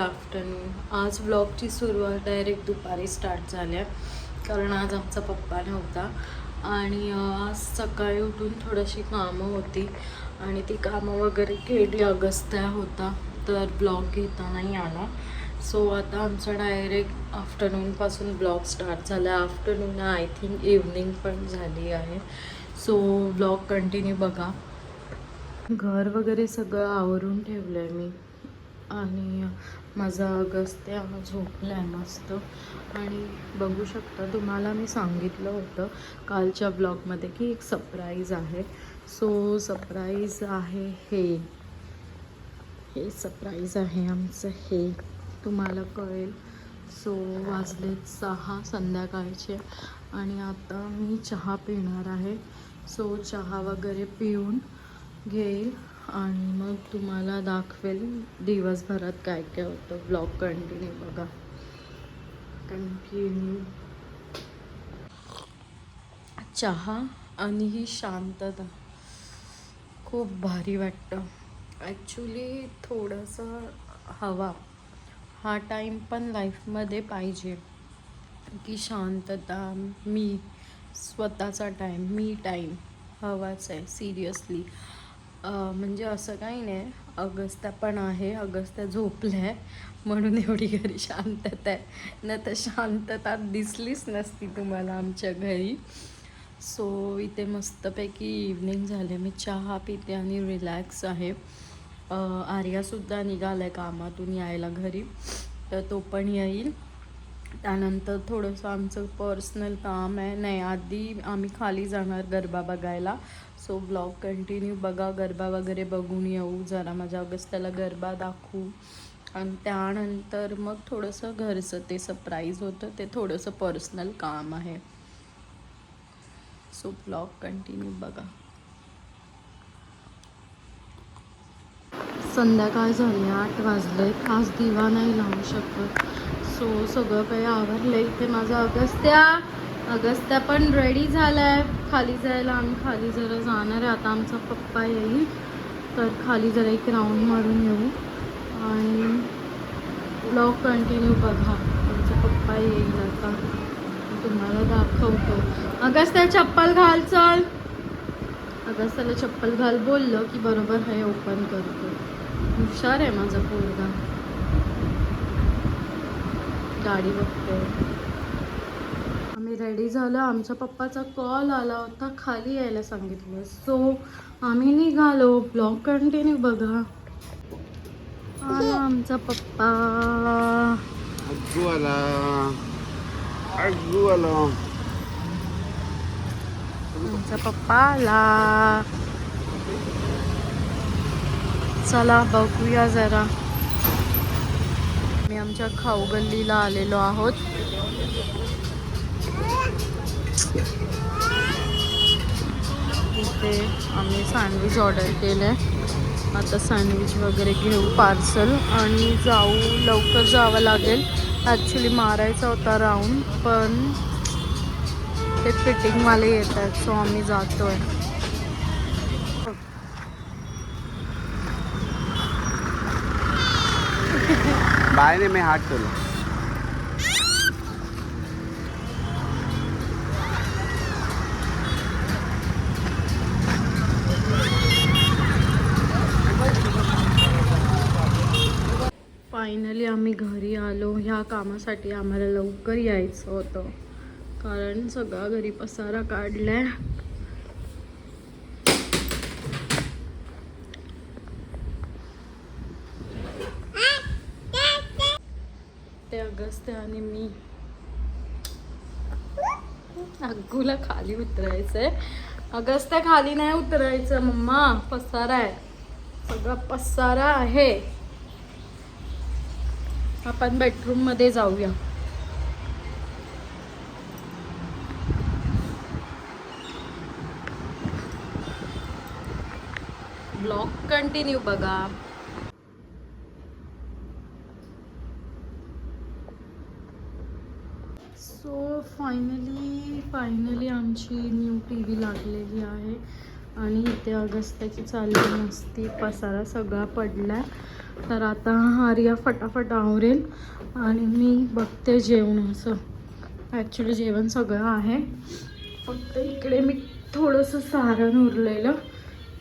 Afternoon. आज व्लॉगची सुरुवात direct दुपारी स्टार्ट झाल्या, कारण आज आमचा पप्पा नव्हता आणि आज सकाळी उठून थोडीशी कामं होती आणि ती कामं वगैरे केली. अगस्त्या होता तर ब्लॉग घेता नाही आला. सो आता आमचा डायरेक्ट आफ्टरनूनपासून ब्लॉग स्टार्ट झाला. आफ्टरनून आय थिंक इव्हनिंग पण झाली आहे. सो ब्लॉग कंटिन्यू बघा. घर वगैरे सगळं आवरून ठेवलं आहे मी आणि माझा अगस्त्या झोपला आहे मस्त. आणि बघू शकता, तुम्हाला मी सांगितलं होतं कालच्या ब्लॉगमध्ये की एक सरप्राईज आहे. सो सरप्राईज आहे हे सरप्राईज आहे आमचं, हे तुम्हाला कळेल. सो वाजले 6 संध्याकाळचे आणि आता मी चहा पिणार आहे. सो चहा वगैरे पिऊन घेईल आणि मग तुम्हाला दाखवेल दिवसभरात काय काय होतं. ब्लॉग कंटिन्यू बघा. कंटिन्यू चहा आणि ही शांतता खूप भारी वाटतं. ॲक्च्युली थोडंसं हवा हा टाईम पण लाईफमध्ये पाहिजे की शांतता, मी स्वतःचा टाईम, मी टाईम हवाच आहे सिरियसली. म्हणजे असं काही नाही, अगस्त्या पण आहे, अगस्त्या झोपल्या आहे म्हणून एवढी घरी शांतता आहे, नाही तर शांतता दिसलीच नसती तुम्हाला आमच्या घरी. सो इथे मस्तपैकी इव्हनिंग झाले, मी चहा पिते आणि रिलॅक्स आहे. आर्यासुद्धा निघाला आहे कामातून यायला घरी, तर तो पण येईल. त्यानंतर थोडंसं आमचं पर्सनल काम आहे. नाही, आधी आम्ही खाली जाणार गरबा बघायला. सो ब्लॉग कंटिन्यू बघा. गरबा वगैरे बघून येऊ, जरा माझ्या अगस्त्याला गरबा दाखवू आणि त्यानंतर मग थोडंसं घरचं ते सरप्राईज होतं, ते थोडंसं पर्सनल काम आहे. सो ब्लॉग कंटिन्यू बघा. संध्याकाळ झाली, 8 वाजले. आज दिवा नाही लावू शकत. सो सगळं काही आवरलं. इथे माझा अगस्त्या पण रेडी झाला आहे खाली जायला. आम्ही खाली जरा जाणार आहे आता. आमचा पप्पा येईल तर खाली जरा एक राऊंड मारून येऊ आणि ब्लॉग कंटिन्यू बघा. आमचा पप्पा येईल आता, तुम्हाला दाखवतो. अगस्त्या चप्पल घाल, चल. अगस्त्याला चप्पल घाल बोललं की बरोबर हे ओपन करतो. हुशार आहे माझा पोरगा. गाडी बघते. आम्ही रेडी झालो. आमच्या पप्पाचा कॉल आला होता, खाली यायला सांगितलं. सो आम्ही निघालो. ब्लॉग कंटिन्यू बघा. आला आमचा पप्पा. आमचा पप्पा आला. चला बघूया जरा. मी आमच्या खाऊ गल्लीला आलेलो आहोत. इथे आम्ही सँडविच ऑर्डर केले. आता सँडविच वगैरे घेऊ पार्सल आणि जाऊ. लवकर जावं लागेल. ॲक्च्युली मारायचा होता राऊंड, पण ते फिटिंगवाले येत आहेत, सो आम्ही जातो आहे. बाय में हाथ खोलो. फायनली आम्ही घरी आलो. ह्या कामासाठी आम्हाला लवकर यायचं होतं, कारण सगळा घरी पसारा काढलाय. ते अगस्त्या आणि मी. अग्गूला खाली उतरायचंय. अगस्त्या खाली नाही उतरायचं मम्मा, पसारा आहे, सगळा पसारा आहे. आपण बेडरूम मध्ये जाऊया. ब्लॉग कंटिन्यू बघा. सो फायनली आमची न्यू TV लागलेली आहे आणि इथे अगस्त्याची चालली मस्ती. पसारा सगळा पडला तर आता आर्या फटाफट आवरेल आणि मी बघते जेवणाचं. ॲक्च्युली जेवण सगळं आहे, फक्त इकडे मी थोडंसं सारण उरलेलं,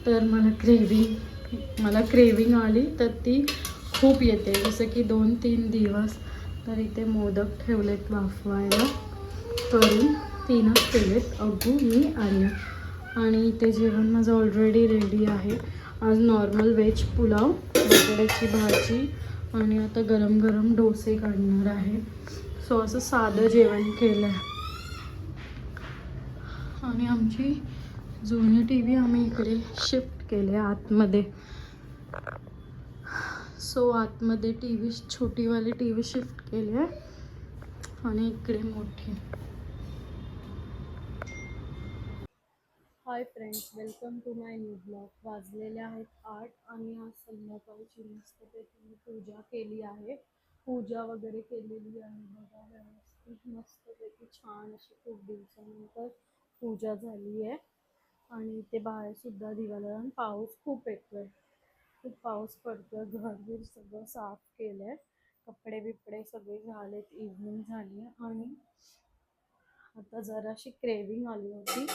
तर मला क्रेविंग आली तर ती खूप येते, जसं की 2-3 दिवस. तर इथे मोदक ठेवलेत वाफवायला करून, 3च केलेत, अगू, मी, आर्या. आणि इथे जेवण माझं ऑलरेडी रेडी आहे. आज नॉर्मल व्हेज पुलाव, बटाट्याची भाजी आणि आता गरम गरम डोसे काढणार आहे. सो असं साधं जेवण केलं आहे. आणि आमची जुनी टी व्ही आम्ही इकडे शिफ्ट केले आतमध्ये. सो आतमध्ये टी व्ही, छोटीवाली टी व्ही शिफ्ट केली आहे आणि इकडे मोठी. Hi friends, welcome to my new blog. वाजलेले आहेत 8 आणि आज संध्याकाळची मस्तपैकी मी पूजा केली आहे. पूजा वगैरे केलेली आहे बघा, व्यवस्थित मस्तपैकी छान अशी खूप दिवसानंतर पूजा झाली आहे. आणि इथे बाहेरसुद्धा दिवाला आणि पाऊस खूप येतोय, खूप पाऊस पडतोय. घरबीर सगळं साफ केलं आहे, कपडे बिपडे सगळे झालेत, इव्हनिंग झाली आहे. आणि आता जराशी क्रेविंग आली होती,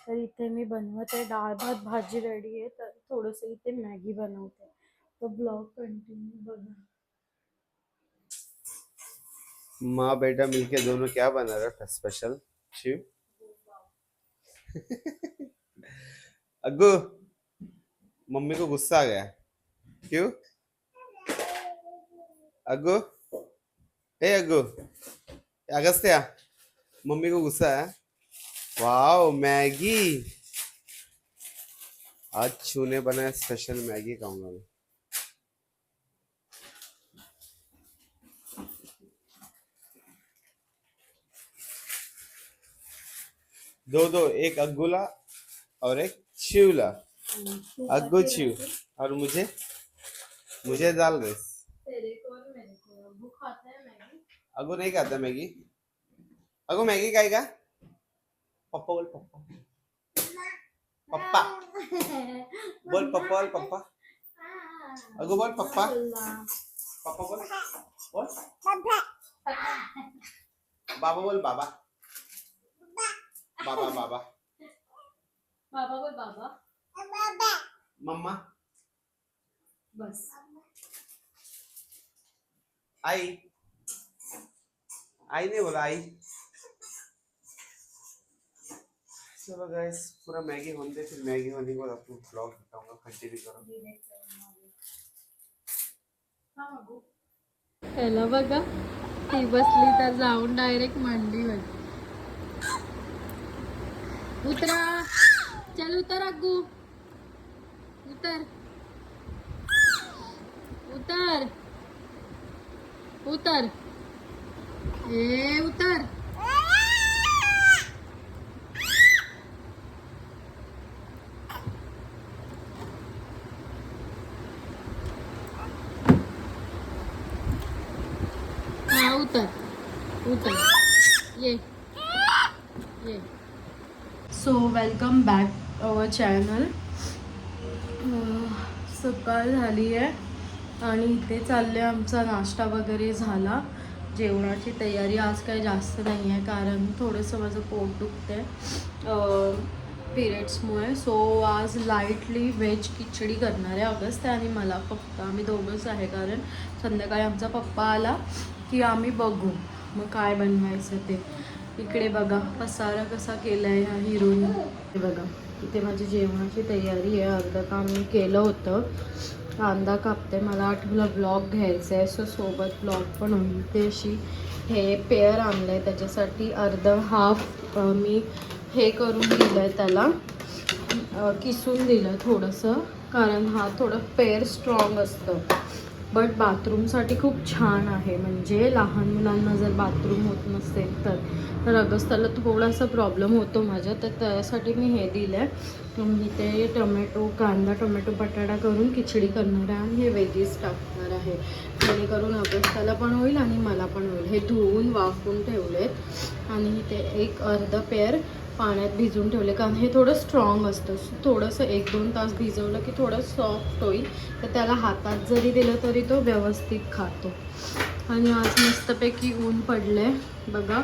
तर इथे मी बनवते डाळ भात, भाजी रेडी आहे, तर थोडंसं इथे मॅगी बनवते. तो ब्लॉग कंटिन्यू बघा. माँ बेटा मिलके दोनों क्या बना रहा था स्पेशल? शिव अग्गू, मम्मी को गुस्सा आ गया. क्यों? अग्गू, ए अग्गू, अगस्त्या, मम्मी को गुस्सा है. Wow, Maggi. आज छूने बनाया स्पेशल मैगी खाऊंगा मैं. दो, एक अग्गूला और एक शिवला. अग्गू, शिव और मुझे दाल राइस. अग्गू नहीं खाता मैगी. अग्गू मैगी खाएगा. पप्पा बोल, पप्पा पप्पा बोल, पप्पा बोल, पप्पा. अग्गू बोल पप्पा. पप्पा बोल, बोल बाबा. बोल बाबा. बाबा बाबा बाबा बोल, बाबा. मम्मा. बस. आई. आई नहीं बोला, आई. चलो गाइस, पूरा मैगी होने दे, फिर मैगी होने के बाद आपको ब्लॉग बताऊंगा. कंटिन्यू करो. त्याला बघा, ती बसली तर जाऊन डायरेक्ट मांडीवर. उतरा, चल उतर अग्गू, उतर उतर उतर, ए उतर. हा उतर, उतर, ये. So welcome back our channel. सकाळ झाली आहे आणि इथे चालले, आमचा नाश्ता वगैरे झाला. जेवणाची तयारी आज काही जास्त नाही आहे, कारण थोडंसं माझं पोट दुखते पिरियड्समुळे. सो आज लाईटली व्हेज खिचडी करणार आहे अगस्त आणि मला. फक्त आम्ही दोघंच आहे, कारण संध्याकाळी आमचा पप्पा आला की आम्ही बघू मग काय बनवायचं ते. इकडे बघा पसारा कसा केला आहे ह्या हिरोने. हे बघा, इथे माझी जेवणाची तयारी आहे. अर्धं काम मी केलं होतं, कांदा कापते. मला आठवलं ब्लॉग घ्यायचं आहे, सो सोबत ब्लॉग पण होईल. ते अशी हे पेअर आणलं आहे, त्याच्यासाठी हाफ मी हे करून दिलं आहे, त्याला किसून दिलं थोडंसं, कारण हा थोडं पेअर स्ट्रॉंग असतं. बट बाथरूमसाठी खूप छान आहे, म्हणजे लहान मुलांना जर बाथरूम होत नसेल तर अगस्ताला थोडासा प्रॉब्लेम होतो माझ्या, तर त्यासाठी मी हे दिलं आहे. मी ते कांदा टोमॅटो बटाटा करून खिचडी करणार आहे आणि हे वेजीस टाकणार आहे, जेणेकरून अगस्ताला पण होईल आणि मला पण होईल. हे धुवून वाफवून ठेवलेत आणि ते एक अर्धा पेअर पाण्यात भिजवून ठेवले, कारण हे थोडं स्ट्रॉंग असतं. थोडंसं 1-2 तास भिजवलं की थोडं सॉफ्ट होईल, तर त्याला हातात जरी दिलं तरी तो व्यवस्थित खातो. आणि आज मस्तपैकी ऊन पडलं आहे बघा.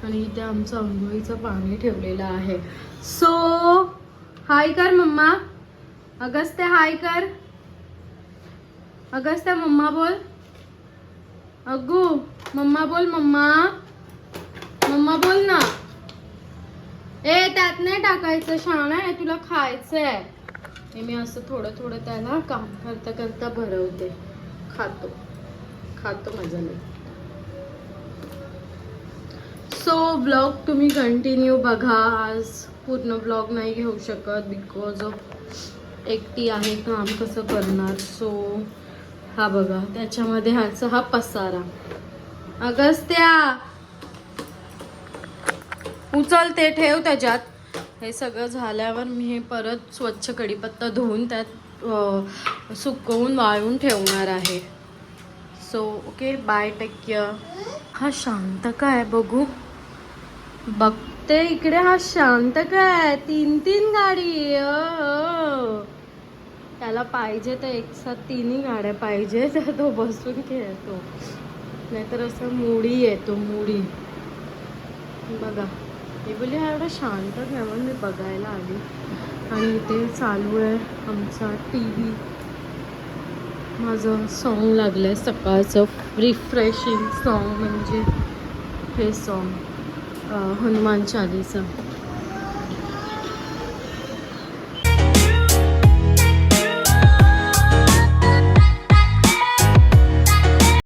आणि इथे आमचं अंघोळीचं पाणी ठेवलेलं आहे. सो हाय कर मम्मा. अगस्त्या हाय कर. अगस्त्या मम्मा बोल. अग्गू मम्मा बोल. मम्मा मम्मा बोल ना. ए त्यात नाही टाकायचं, शाणा आहे, तुला खायचंय. हे मी असं थोडं थोडं त्याला काम करता करता भरवते. खातो खातो मजा नाही. सो ब्लॉग तुम्ही कंटिन्यू बघा. आज पूर्ण ब्लॉग नाही घेऊ शकत बिकॉज ऑफ एकटी आहे, काम कसं करणार. सो हा बघा, त्याच्यामध्ये ह्याचा हा पसारा. अगस्त्या उचलते ठेव त्याच्यात. हे सगळं झाल्यावर मी हे परत स्वच्छ कढीपत्ता धुवून त्यात सुकवून वाळवून ठेवणार आहे. So okay bye, take care. हा शांत काय बघू, बघते इकडे. हा शांत काय, 3 गाडी. त्याला पाहिजे तर एक साथ 3 गाड्या पाहिजे, तर तो बसून खेळतो. नाहीतर असं मुडी येतो, मुडी. बघा हे बोलले हा एवढा शांत म्हणून मी बघायला आली. आणि इथे चालू आहे आमचा TV. माझं सॉन्ग लागलं आहे सकाळचं, रिफ्रेशिंग सॉन्ग, म्हणजे हे सॉन्ग हनुमान चालीसा.